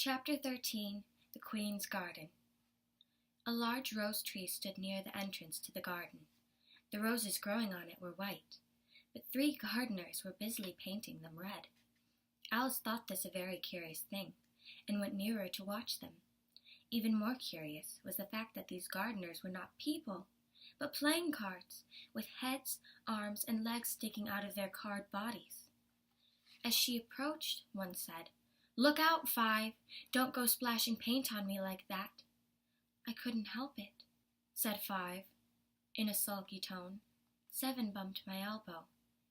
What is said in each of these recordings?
Chapter 13. The Queen's Garden. A large rose tree stood near the entrance to the garden. The roses growing on it were white, but 3 gardeners were busily painting them red. Alice thought this a very curious thing, and went nearer to watch them. Even more curious was the fact that these gardeners were not people, but playing cards, with heads, arms, and legs sticking out of their card bodies. As she approached, one said, "Look out, 5! Don't go splashing paint on me like that." "I couldn't help it," said 5, in a sulky tone. 7 bumped my elbow.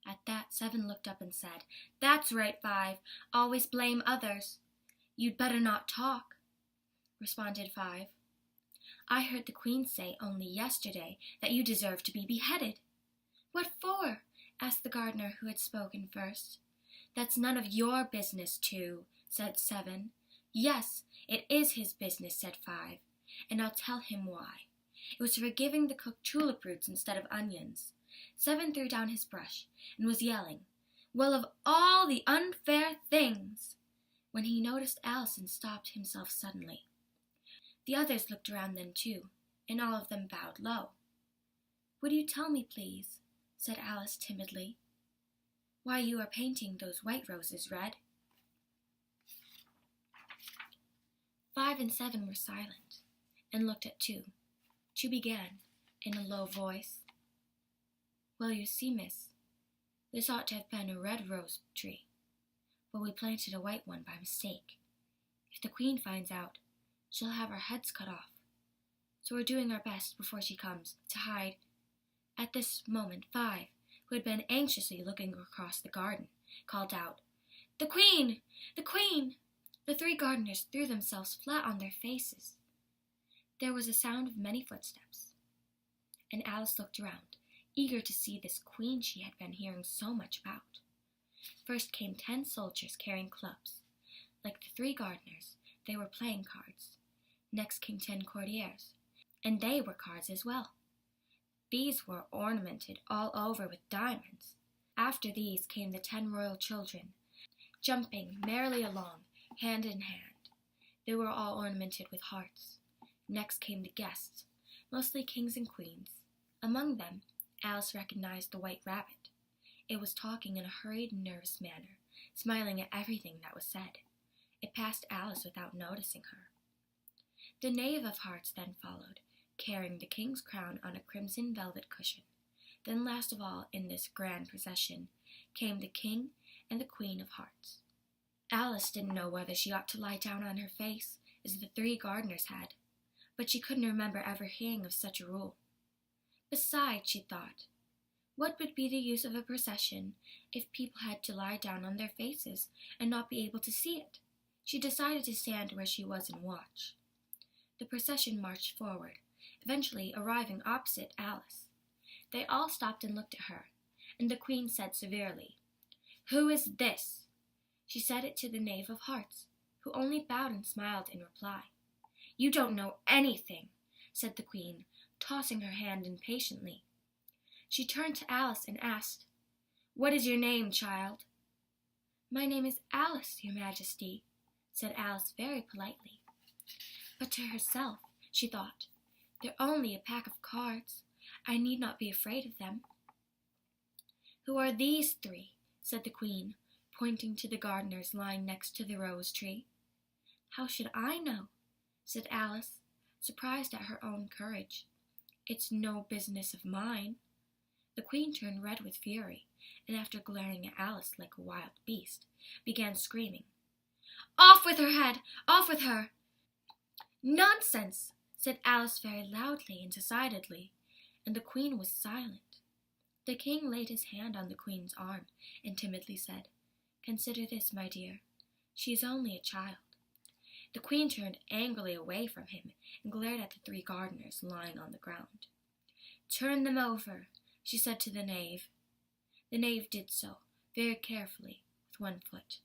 At that, 7 looked up and said, "That's right, 5. Always blame others." "You'd better not talk," responded 5. "I heard the Queen say only yesterday that you deserve to be beheaded." "What for?" asked the gardener who had spoken first. "That's none of your business, too," said 7. "Yes, it is his business," said 5, "and I'll tell him why. It was for giving the cook tulip roots instead of onions." 7 threw down his brush and was yelling, "Well, of all the unfair things!" when he noticed Alice and stopped himself suddenly. The others looked around then too, and all of them bowed low. "Would you tell me, please," said Alice timidly, "why you are painting those white roses red?" 5 and 7 were silent, and looked at 2. 2 began, in a low voice, "Well, you see, miss, this ought to have been a red rose tree, but we planted a white one by mistake. If the Queen finds out, she'll have our heads cut off. So we're doing our best before she comes to hide." At this moment 5, who had been anxiously looking across the garden, called out, "The Queen! The Queen!" The 3 gardeners threw themselves flat on their faces. There was a sound of many footsteps, and Alice looked around, eager to see this Queen she had been hearing so much about. First came 10 soldiers carrying clubs. Like the 3 gardeners, they were playing cards. Next came 10 courtiers, and they were cards as well. These were ornamented all over with diamonds. After these came the 10 royal children, jumping merrily along, hand in hand. They were all ornamented with hearts. Next came the guests, mostly kings and queens. Among them, Alice recognized the white rabbit. It was talking in a hurried and nervous manner, smiling at everything that was said. It passed Alice without noticing her. The knave of hearts then followed, carrying the king's crown on a crimson velvet cushion. Then last of all in this grand procession came the king and the queen of hearts. Alice didn't know whether she ought to lie down on her face, as the 3 gardeners had, but she couldn't remember ever hearing of such a rule. Besides, she thought, what would be the use of a procession if people had to lie down on their faces and not be able to see it? She decided to stand where she was and watch. The procession marched forward, eventually arriving opposite Alice. They all stopped and looked at her, and the Queen said severely, "Who is this?" She said it to the knave of hearts, who only bowed and smiled in reply. "You don't know anything," said the Queen, tossing her hand impatiently. She turned to Alice and asked, "What is your name, child?" "My name is Alice, your Majesty," said Alice very politely. But to herself, she thought, "They're only a pack of cards. I need not be afraid of them." "Who are these 3?" said the Queen, pointing to the gardeners lying next to the rose tree. "How should I know?" said Alice, surprised at her own courage. "It's no business of mine." The Queen turned red with fury, and after glaring at Alice like a wild beast, began screaming, "Off with her head! Off with her!" "Nonsense!" said Alice very loudly and decidedly, and the Queen was silent. The King laid his hand on the Queen's arm and timidly said, "Consider this, my dear. She is only a child." The Queen turned angrily away from him and glared at the 3 gardeners lying on the ground. "Turn them over," she said to the knave. The knave did so, very carefully, with 1 foot.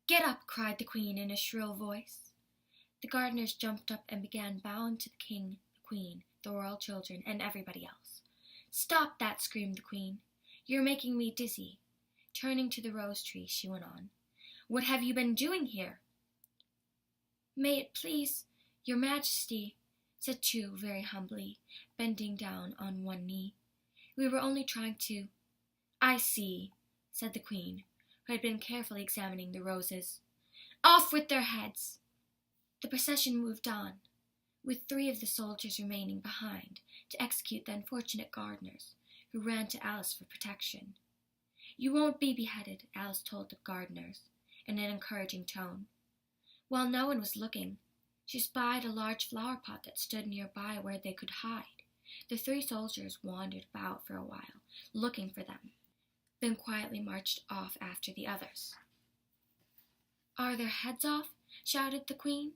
"Get up!" cried the Queen in a shrill voice. The gardeners jumped up and began bowing to the King, the Queen, the royal children, and everybody else. "Stop that!" screamed the Queen. "You're making me dizzy." Turning to the rose tree, she went on, "What have you been doing here?" May it please your Majesty, said Chu very humbly, bending down on one knee. We were only trying to— I see, said the Queen, who had been carefully examining the roses. Off with their heads! The procession moved on, with 3 of the soldiers remaining behind to execute the unfortunate gardeners, who ran to Alice for protection. You won't be beheaded, Alice told the gardeners, in an encouraging tone. While no one was looking, she spied a large flower pot that stood nearby where they could hide. The 3 soldiers wandered about for a while, looking for them, then quietly marched off after the others. Are their heads off? Shouted the Queen.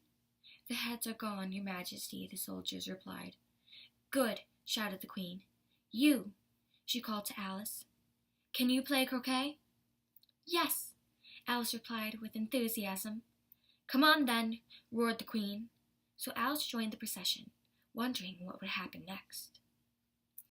The heads are gone, Your Majesty, the soldiers replied. Good, shouted the Queen. You, she called to Alice. Can you play croquet? Yes, Alice replied with enthusiasm. Come on then, roared the Queen. So Alice joined the procession, wondering what would happen next.